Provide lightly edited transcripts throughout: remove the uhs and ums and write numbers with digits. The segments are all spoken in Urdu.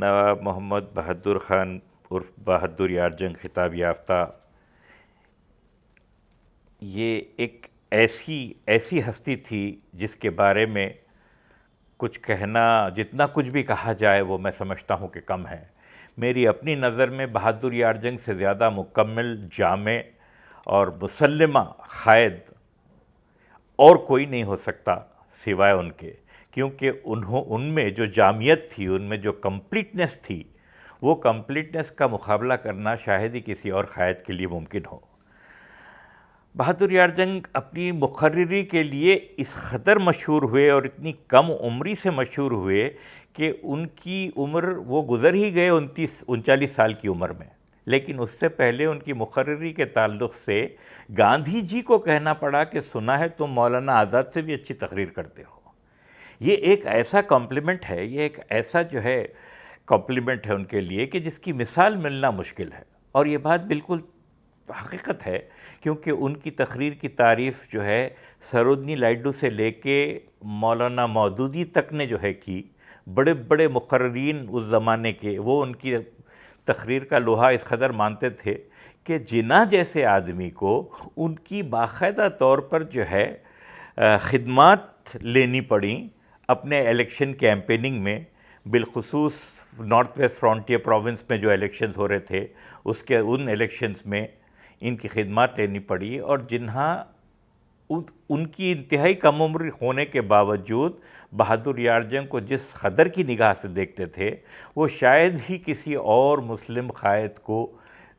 نواب محمد بہادر خان عرف بہادر یار جنگ خطاب یافتہ یہ ایک ایسی ہستی تھی جس کے بارے میں کچھ کہنا، جتنا کچھ بھی کہا جائے وہ میں سمجھتا ہوں کہ کم ہے۔ میری اپنی نظر میں بہادر یار جنگ سے زیادہ مکمل، جامع اور مسلمہ قائد اور کوئی نہیں ہو سکتا سوائے ان کے، کیونکہ ان میں جو جامعیت تھی، ان میں جو کمپلیٹنس تھی، وہ کمپلیٹنس کا مقابلہ کرنا شاید ہی کسی اور قائد کے لیے ممکن ہو۔ بہادر یار جنگ اپنی مقرری کے لیے اس قدر مشہور ہوئے اور اتنی کم عمری سے مشہور ہوئے کہ ان کی عمر وہ گزر ہی گئے 39 سال کی عمر میں، لیکن اس سے پہلے ان کی مقرری کے تعلق سے گاندھی جی کو کہنا پڑا کہ سنا ہے تم مولانا آزاد سے بھی اچھی تقریر کرتے ہو۔ یہ ایک ایسا کمپلیمنٹ ہے، یہ ایک ایسا جو ہے کمپلیمنٹ ہے ان کے لیے کہ جس کی مثال ملنا مشکل ہے، اور یہ بات بالکل حقیقت ہے، کیونکہ ان کی تقریر کی تعریف جو ہے سروجنی نائیڈو سے لے کے مولانا مودودی تک نے جو ہے کی، بڑے بڑے مقررین اس زمانے کے، وہ ان کی تقریر کا لوہا اس قدر مانتے تھے کہ جناح جیسے آدمی کو ان کی باقاعدہ طور پر جو ہے خدمات لینی پڑیں اپنے الیکشن کیمپیننگ میں، بالخصوص نارتھ ویسٹ فرونٹیئر پروونس میں جو الیکشنز ہو رہے تھے ان الیکشنز میں ان کی خدمات لینی پڑی، اور جنہاں ان کی انتہائی کم عمر ہونے کے باوجود بہادر یار جنگ کو جس قدر کی نگاہ سے دیکھتے تھے وہ شاید ہی کسی اور مسلم قائد کو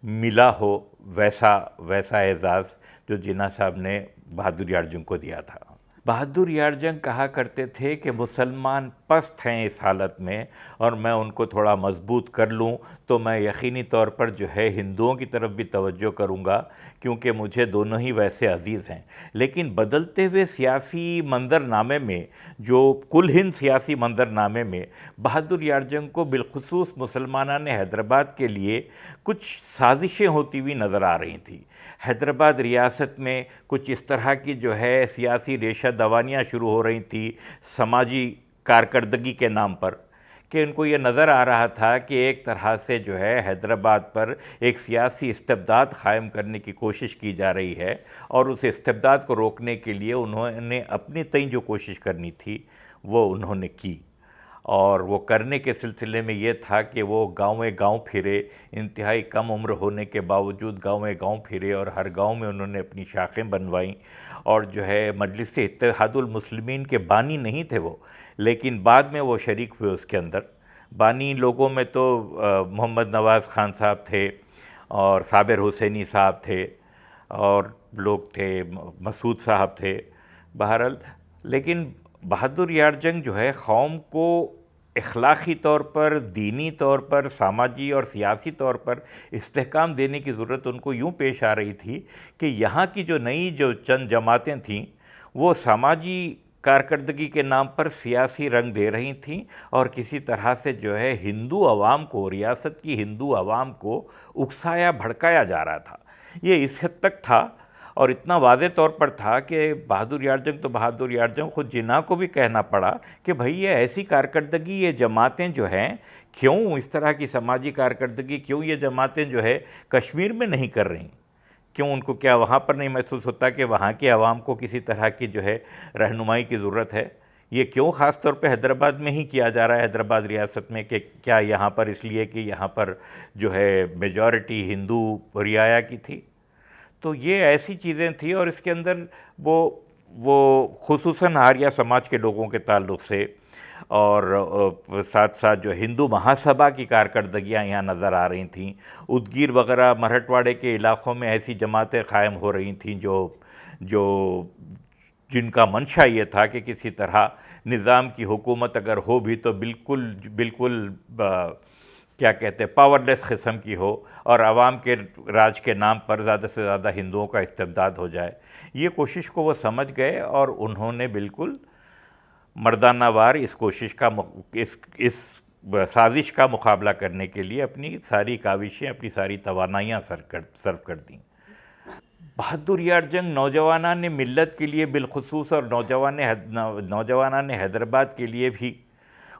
ملا ہو ویسا اعزاز جو جناح صاحب نے بہادر یار جنگ کو دیا تھا۔ بہادر یار جنگ کہا کرتے تھے کہ مسلمان پست ہیں اس حالت میں، اور میں ان کو تھوڑا مضبوط کر لوں تو میں یقینی طور پر جو ہے ہندوؤں کی طرف بھی توجہ کروں گا، کیونکہ مجھے دونوں ہی ویسے عزیز ہیں۔ لیکن بدلتے ہوئے سیاسی منظرنامے میں، جو کل ہند سیاسی منظرنامے میں بہادر یار جنگ کو بالخصوص مسلمانان حیدرآباد کے لیے کچھ سازشیں ہوتی ہوئی نظر آ رہی تھیں۔ حیدرآباد ریاست میں کچھ اس طرح کی جو ہے سیاسی ریشہ دوانیاں شروع ہو رہی تھیں سماجی کارکردگی کے نام پر، کہ ان کو یہ نظر آ رہا تھا کہ ایک طرح سے جو ہے حیدرآباد پر ایک سیاسی استبداد قائم کرنے کی کوشش کی جا رہی ہے، اور اس استبداد کو روکنے کے لیے انہوں نے اپنی تئیں جو کوشش کرنی تھی وہ انہوں نے کی، اور وہ کرنے کے سلسلے میں یہ تھا کہ وہ گاؤں گاؤں پھرے، انتہائی کم عمر ہونے کے باوجود گاؤں گاؤں پھرے اور ہر گاؤں میں انہوں نے اپنی شاخیں بنوائیں، اور جو ہے مجلس اتحاد المسلمین کے بانی نہیں تھے وہ، لیکن بعد میں وہ شریک ہوئے اس کے اندر۔ بانی لوگوں میں تو محمد نواز خان صاحب تھے اور صابر حسینی صاحب تھے اور لوگ تھے، مسعود صاحب تھے، بہرحال۔ لیکن بہادر یار جنگ جو ہے قوم کو اخلاقی طور پر، دینی طور پر، سماجی اور سیاسی طور پر استحکام دینے کی ضرورت ان کو یوں پیش آ رہی تھی کہ یہاں کی جو نئی جو چند جماعتیں تھیں وہ سماجی کارکردگی کے نام پر سیاسی رنگ دے رہی تھیں اور کسی طرح سے جو ہے ہندو عوام کو، ریاست کی ہندو عوام کو اکسایا بھڑکایا جا رہا تھا۔ یہ اس حد تک تھا اور اتنا واضح طور پر تھا کہ بہادر یار جنگ تو بہادر یار جنگ، خود جناح کو بھی کہنا پڑا کہ بھئی یہ ایسی کارکردگی، یہ جماعتیں جو ہیں کیوں اس طرح کی سماجی کارکردگی کیوں یہ جماعتیں جو ہے کشمیر میں نہیں کر رہی؟ کیوں ان کو کیا وہاں پر نہیں محسوس ہوتا کہ وہاں کے عوام کو کسی طرح کی جو ہے رہنمائی کی ضرورت ہے؟ یہ کیوں خاص طور پہ حیدرآباد میں ہی کیا جا رہا ہے، حیدرآباد ریاست میں، کہ کیا یہاں پر اس لیے کہ یہاں پر جو ہے میجورٹی ہندو رعایا کی تھی؟ تو یہ ایسی چیزیں تھیں، اور اس کے اندر وہ خصوصاً آریہ سماج کے لوگوں کے تعلق سے اور ساتھ ساتھ جو ہندو مہاسبھا کی کارکردگیاں یہاں نظر آ رہی تھیں۔ ادگیر وغیرہ مراٹھواڑے کے علاقوں میں ایسی جماعتیں قائم ہو رہی تھیں جن کا منشا یہ تھا کہ کسی طرح نظام کی حکومت اگر ہو بھی تو بالکل کیا کہتے ہیں پاورلیس قسم کی ہو، اور عوام کے راج کے نام پر زیادہ سے زیادہ ہندوؤں کا استبداد ہو جائے۔ یہ کوشش کو وہ سمجھ گئے اور انہوں نے بالکل مردانہ وار اس کوشش کا اس سازش کا مقابلہ کرنے کے لیے اپنی ساری کاوشیں، اپنی ساری توانائیاں صرف کر دیں۔ بہادر یار جنگ نوجوانان ملت کے لیے بالخصوص اور نوجوانان حیدرآباد کے لیے بھی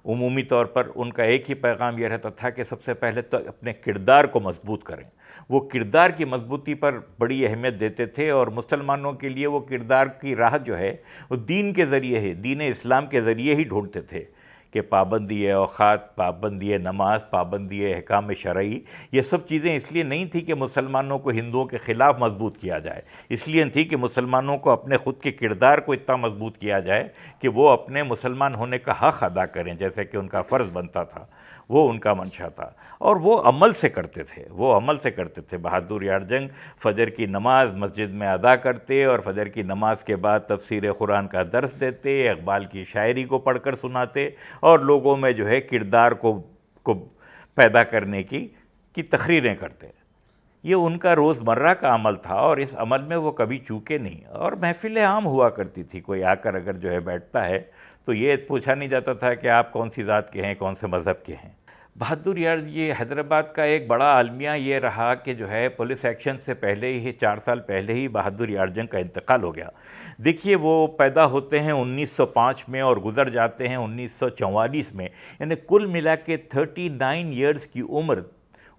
عمومی طور پر ان کا ایک ہی پیغام یہ رہتا تھا کہ سب سے پہلے تو اپنے کردار کو مضبوط کریں۔ وہ کردار کی مضبوطی پر بڑی اہمیت دیتے تھے، اور مسلمانوں کے لیے وہ کردار کی راہ جو ہے وہ دین کے ذریعے ہی، دین اسلام کے ذریعے ہی ڈھونڈتے تھے کہ پابندی اوقات، پابندی نماز، پابندی احکام شرعی، یہ سب چیزیں اس لیے نہیں تھی کہ مسلمانوں کو ہندوؤں کے خلاف مضبوط کیا جائے، اس لیے تھی کہ مسلمانوں کو اپنے خود کے کردار کو اتنا مضبوط کیا جائے کہ وہ اپنے مسلمان ہونے کا حق ادا کریں جیسے کہ ان کا فرض بنتا تھا۔ وہ ان کا منشا تھا اور وہ عمل سے کرتے تھے۔ بہادر یار جنگ فجر کی نماز مسجد میں ادا کرتے اور فجر کی نماز کے بعد تفسیر قرآن کا درس دیتے، اقبال کی شاعری کو پڑھ کر سناتے اور لوگوں میں جو ہے کردار کو پیدا کرنے کی تقریریں کرتے۔ یہ ان کا روزمرہ کا عمل تھا اور اس عمل میں وہ کبھی چوکے نہیں، اور محفلیں عام ہوا کرتی تھی۔ کوئی آ کر اگر جو ہے بیٹھتا ہے تو یہ پوچھا نہیں جاتا تھا کہ آپ کون سی ذات کے ہیں، کون سے مذہب کے ہیں۔ بہادر یار یہ حیدرآباد کا ایک بڑا المیہ یہ رہا کہ جو ہے پولیس ایکشن سے پہلے ہی 4 سال پہلے ہی بہادر یار جنگ کا انتقال ہو گیا۔ دیکھیے وہ پیدا ہوتے ہیں 1905 میں اور گزر جاتے ہیں 1944 میں، یعنی کل ملا کے 39 ایئرز کی عمر،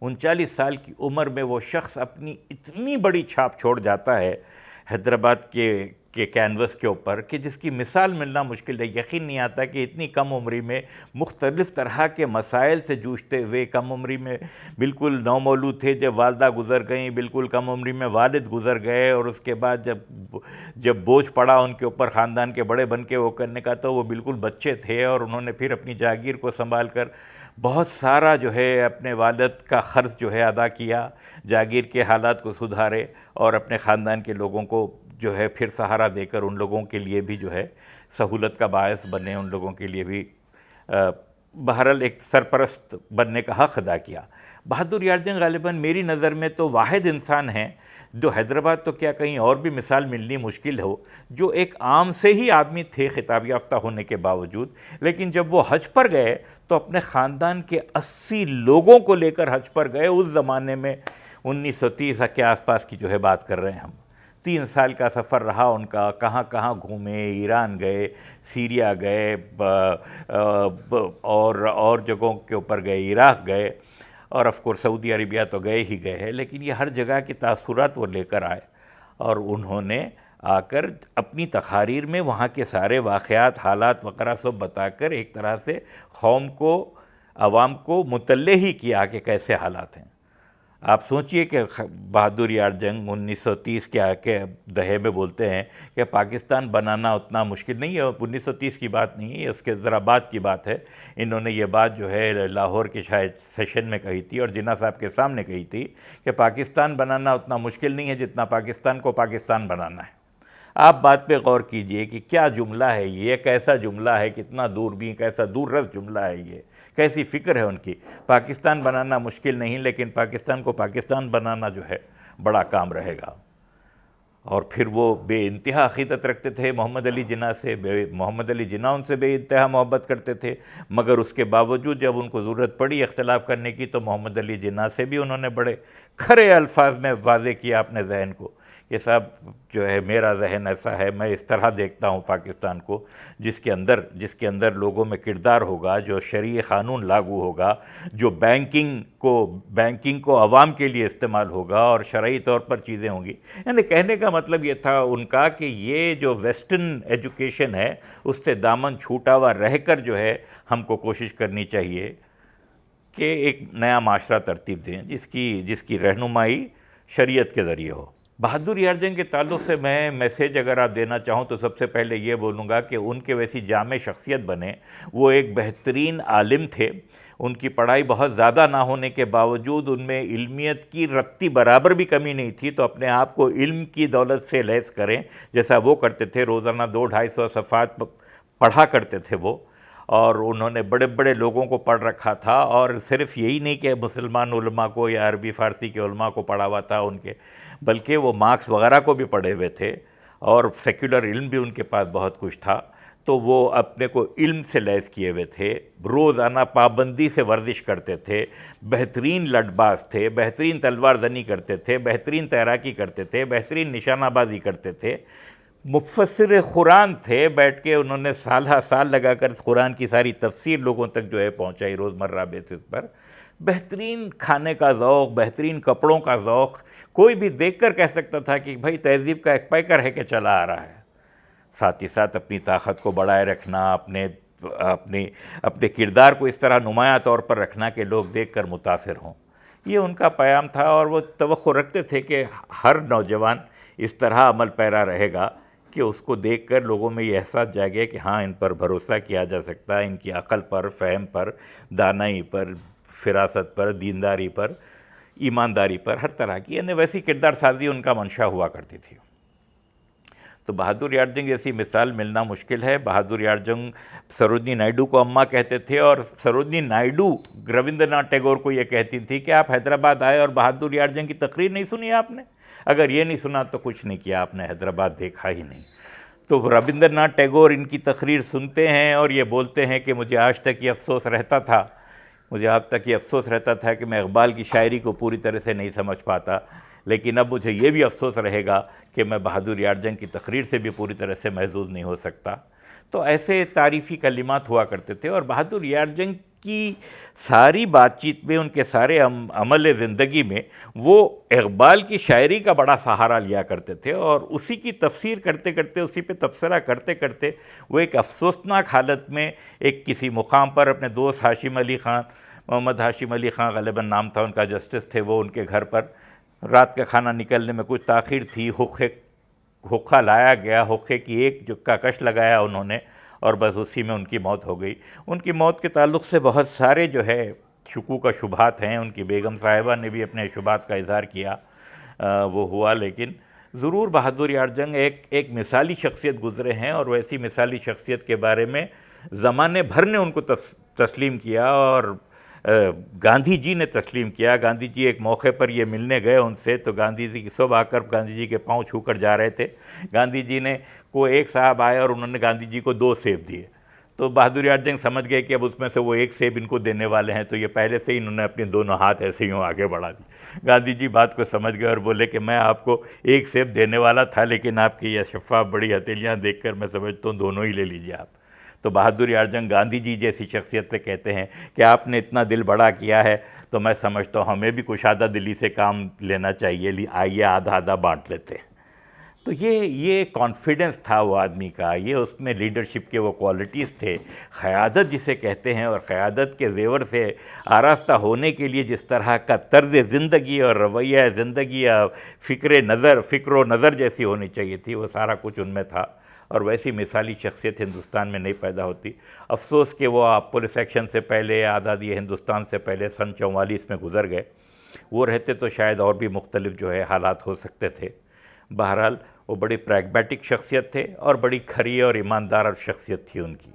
39 سال کی عمر میں وہ شخص اپنی اتنی بڑی چھاپ چھوڑ جاتا ہے حیدرآباد کے کینوس کے اوپر کہ جس کی مثال ملنا مشکل ہے۔ یقین نہیں آتا کہ اتنی کم عمری میں مختلف طرح کے مسائل سے جوجھتے ہوئے، کم عمری میں بالکل نومولود تھے جب والدہ گزر گئیں، بالکل کم عمری میں والد گزر گئے، اور اس کے بعد جب بوجھ پڑا ان کے اوپر خاندان کے بڑے بن کے وہ کرنے کا، تو وہ بالکل بچے تھے، اور انہوں نے پھر اپنی جاگیر کو سنبھال کر بہت سارا جو ہے اپنے والد کا قرض جو ہے ادا کیا، جاگیر کے حالات کو سدھارے اور اپنے خاندان کے لوگوں کو جو ہے پھر سہارا دے کر ان لوگوں کے لیے بھی جو ہے سہولت کا باعث بنے، ان لوگوں کے لیے بھی بہرحال ایک سرپرست بننے کا حق ادا کیا۔ بہادر یار جنگ غالباً میری نظر میں تو واحد انسان ہیں جو حیدرآباد تو کیا کہیں اور بھی مثال ملنی مشکل ہو، جو ایک عام سے ہی آدمی تھے خطاب یافتہ ہونے کے باوجود، لیکن جب وہ حج پر گئے تو اپنے خاندان کے 80 لوگوں کو لے کر حج پر گئے۔ اس زمانے میں 1930 کے آس پاس کی جو ہے بات کر رہے ہیں ہم۔ 3 سال کا سفر رہا ان کا، کہاں کہاں گھومے، ایران گئے، سیریا گئے، اور جگہوں کے اوپر گئے، عراق گئے، اور آف کورس سعودی عربیہ تو گئے ہی گئے ہیں، لیکن یہ ہر جگہ کے تاثرات وہ لے کر آئے اور انہوں نے آ کر اپنی تقاریر میں وہاں کے سارے واقعات، حالات وغیرہ سب بتا کر ایک طرح سے قوم کو، عوام کو مطلع ہی کیا کہ کیسے حالات ہیں۔ آپ سوچئے کہ بہادر یار جنگ 1930 کے دہے میں بولتے ہیں کہ پاکستان بنانا اتنا مشکل نہیں ہے، 1930 کی بات نہیں ہے، اس کے ذرا بعد کی بات ہے۔ انہوں نے یہ بات جو ہے لاہور کے شاید سیشن میں کہی تھی اور جناح صاحب کے سامنے کہی تھی کہ پاکستان بنانا اتنا مشکل نہیں ہے جتنا پاکستان کو پاکستان بنانا ہے۔ آپ بات پہ غور کیجئے کہ کیا جملہ ہے یہ، کیسا جملہ ہے، کتنا دوربین، کیسا دور رس جملہ ہے یہ، کیسی فکر ہے ان کی۔ پاکستان بنانا مشکل نہیں، لیکن پاکستان کو پاکستان بنانا جو ہے بڑا کام رہے گا۔ اور پھر وہ بے انتہا عقیدت رکھتے تھے محمد علی جناح سے، محمد علی جناح ان سے بے انتہا محبت کرتے تھے، مگر اس کے باوجود جب ان کو ضرورت پڑی اختلاف کرنے کی تو محمد علی جناح سے بھی انہوں نے بڑے کھرے الفاظ میں واضح کیا اپنے ذہن کو کہ صاحب جو ہے میرا ذہن ایسا ہے، میں اس طرح دیکھتا ہوں پاکستان کو، جس کے اندر لوگوں میں کردار ہوگا، جو شرعی قانون لاگو ہوگا، جو بینکنگ کو عوام کے لیے استعمال ہوگا اور شرعی طور پر چیزیں ہوں گی۔ یعنی کہنے کا مطلب یہ تھا ان کا کہ یہ جو ویسٹرن ایجوکیشن ہے اس سے دامن چھوٹا ہوا رہ کر جو ہے ہم کو کوشش کرنی چاہیے کہ ایک نیا معاشرہ ترتیب دیں جس کی رہنمائی شریعت کے ذریعے ہو۔ بہادر یار جنگ کے تعلق سے میں میسیج اگر آپ دینا چاہوں تو سب سے پہلے یہ بولوں گا کہ ان کے ویسی جامع شخصیت بنے۔ وہ ایک بہترین عالم تھے، ان کی پڑھائی بہت زیادہ نہ ہونے کے باوجود ان میں علمیت کی رتی برابر بھی کمی نہیں تھی، تو اپنے آپ کو علم کی دولت سے لیس کریں جیسا وہ کرتے تھے۔ روزانہ 200-250 صفحات پڑھا کرتے تھے وہ، اور انہوں نے بڑے بڑے لوگوں کو پڑھ رکھا تھا، اور صرف یہی نہیں کہ مسلمان علماء کو یا عربی فارسی کے علماء کو پڑھا ہوا تھا ان کے، بلکہ وہ مارکس وغیرہ کو بھی پڑھے ہوئے تھے، اور سیکولر علم بھی ان کے پاس بہت کچھ تھا۔ تو وہ اپنے کو علم سے لیس کیے ہوئے تھے، روزانہ پابندی سے ورزش کرتے تھے، بہترین لٹ باز تھے، بہترین تلوار زنی کرتے تھے، بہترین تیراکی کرتے تھے، بہترین نشانہ بازی کرتے تھے، مفسر قرآن تھے۔ بیٹھ کے انہوں نے سالہ سال لگا کر قرآن کی ساری تفسیر لوگوں تک جو ہے پہنچائی روزمرہ بیسس پر۔ بہترین کھانے کا ذوق، بہترین کپڑوں کا ذوق، کوئی بھی دیکھ کر کہہ سکتا تھا کہ بھائی تہذیب کا ایک پیکر ہے کہ چلا آ رہا ہے۔ ساتھ ہی ساتھ اپنی طاقت کو بڑھائے رکھنا، اپنے کردار کو اس طرح نمایاں طور پر رکھنا کہ لوگ دیکھ کر متاثر ہوں، یہ ان کا پیام تھا۔ اور وہ توقع رکھتے تھے کہ ہر نوجوان اس طرح عمل پیرا رہے گا کہ اس کو دیکھ کر لوگوں میں یہ احساس جاگے کہ ہاں ان پر بھروسہ کیا جا سکتا ہے، ان کی عقل پر، فہم پر، دانائی پر، فراست پر، دینداری پر، ایمانداری پر، ہر طرح کی، یعنی ویسی کردار سازی ان کا منشا ہوا کرتی تھی۔ تو بہادر یار جنگ ایسی مثال ملنا مشکل ہے۔ بہادر یار جنگ سروجنی نائیڈو کو اماں کہتے تھے، اور سروجنی نائیڈو رابندر ناتھ ٹیگور کو یہ کہتی تھی کہ آپ حیدرآباد آئے اور بہادر یار جنگ کی تقریر نہیں سنی آپ نے؟ اگر یہ نہیں سنا تو کچھ نہیں کیا آپ نے، حیدرآباد دیکھا ہی نہیں۔ تو رابندر ناتھ ٹیگور ان کی تقریر سنتے ہیں اور یہ بولتے ہیں کہ مجھے آج تک یہ افسوس رہتا تھا، کہ میں اقبال کی شاعری کو پوری طرح سے نہیں سمجھ پاتا، لیکن اب مجھے یہ بھی افسوس رہے گا کہ میں بہادر یار جنگ کی تقریر سے بھی پوری طرح سے محظوظ نہیں ہو سکتا۔ تو ایسے تعریفی کلمات ہوا کرتے تھے، اور بہادر یار جنگ کی ساری بات چیت میں، ان کے سارے عمل زندگی میں وہ اقبال کی شاعری کا بڑا سہارا لیا کرتے تھے، اور اسی کی تفسیر کرتے کرتے، اسی پہ تبصرہ کرتے کرتے وہ ایک افسوسناک حالت میں ایک کسی مقام پر اپنے دوست ہاشم علی خان، محمد ہاشم علی خان غالباً نام تھا ان کا، جسٹس تھے وہ، ان کے گھر پر رات کا کھانا نکلنے میں کچھ تاخیر تھی، حقہ لایا گیا، حقے کی ایک جکا کش لگایا انہوں نے، اور بس اسی میں ان کی موت ہو گئی۔ ان کی موت کے تعلق سے بہت سارے جو ہے شکوک و شبہات ہیں، ان کی بیگم صاحبہ نے بھی اپنے شبہات کا اظہار کیا، وہ ہوا، لیکن ضرور بہادر یار جنگ ایک مثالی شخصیت گزرے ہیں، اور ویسی مثالی شخصیت کے بارے میں زمانے بھر نے ان کو تسلیم کیا، اور گاندھی جی نے تسلیم کیا۔ گاندھی جی ایک موقع پر یہ ملنے گئے ان سے، تو گاندھی جی صبح آ کر گاندھی جی کے پاؤں چھو کر جا رہے تھے۔ گاندھی جی نے ایک صاحب آئے اور انہوں نے گاندھی جی کو 2 سیب دیے، تو بہادر یار جنگ سمجھ گئے کہ اب اس میں سے وہ 1 سیب ان کو دینے والے ہیں، تو یہ پہلے سے ہی انہوں نے اپنے دونوں ہاتھ ایسے ہی آگے بڑھا دی۔ گاندھی جی بات کو سمجھ گئے اور بولے کہ میں آپ کو 1 سیب دینے والا تھا، لیکن آپ کی یہ شفاف بڑی ہتھیلیاں دیکھ کر میں سمجھتا ہوں دونوں ہی لے لیجیے آپ۔ تو بہادر یار جنگ گاندھی جی جیسی شخصیت سے کہتے ہیں کہ آپ نے اتنا دل بڑا کیا ہے، تو میں سمجھتا ہوں ہمیں بھی کشادہ دلی سے کام لینا چاہیے، آئیے آدھا آدھا بانٹ لیتے ہیں۔ تو یہ کانفیڈنس تھا وہ آدمی کا، یہ اس میں لیڈرشپ کے وہ کوالٹیز تھے، قیادت جسے کہتے ہیں، اور قیادت کے زیور سے آراستہ ہونے کے لیے جس طرح کا طرز زندگی اور رویہ زندگی، فکر و نظر جیسی ہونی چاہیے تھی، وہ سارا کچھ ان میں تھا، اور ویسی مثالی شخصیت ہندوستان میں نہیں پیدا ہوتی۔ افسوس کہ وہ پولیس ایکشن سے پہلے، آزادی ہندوستان سے پہلے سن 44 میں گزر گئے، وہ رہتے تو شاید اور بھی مختلف جو ہے حالات ہو سکتے تھے۔ بہرحال وہ بڑی پریگمیٹک شخصیت تھے، اور بڑی کھری اور ایماندار شخصیت تھی ان کی۔